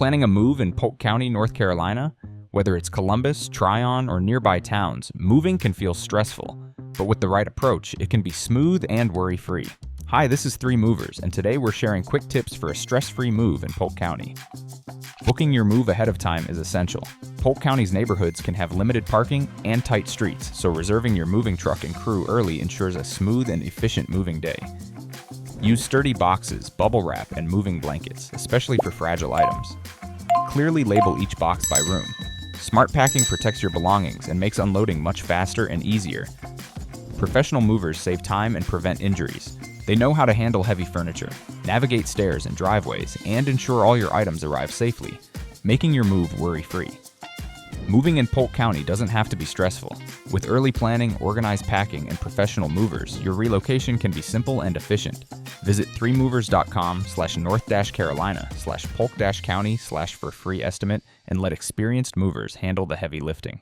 Planning a move in Polk County, North Carolina? Whether it's Columbus, Tryon, or nearby towns, moving can feel stressful, but with the right approach, it can be smooth and worry-free. Hi, this is Three Movers, and today we're sharing quick tips for a stress-free move in Polk County. Booking your move ahead of time is essential. Polk County's neighborhoods can have limited parking and tight streets, so reserving your moving truck and crew early ensures a smooth and efficient moving day. Use sturdy boxes, bubble wrap, and moving blankets, especially for fragile items. Clearly label each box by room. Smart packing protects your belongings and makes unloading much faster and easier. Professional movers save time and prevent injuries. They know how to handle heavy furniture, navigate stairs and driveways, and ensure all your items arrive safely, making your move worry-free. Moving in Polk County doesn't have to be stressful. With early planning, organized packing, and professional movers, your relocation can be simple and efficient. Visit threemovers.com/north-carolina/polk-county/ for free estimate and let experienced movers handle the heavy lifting.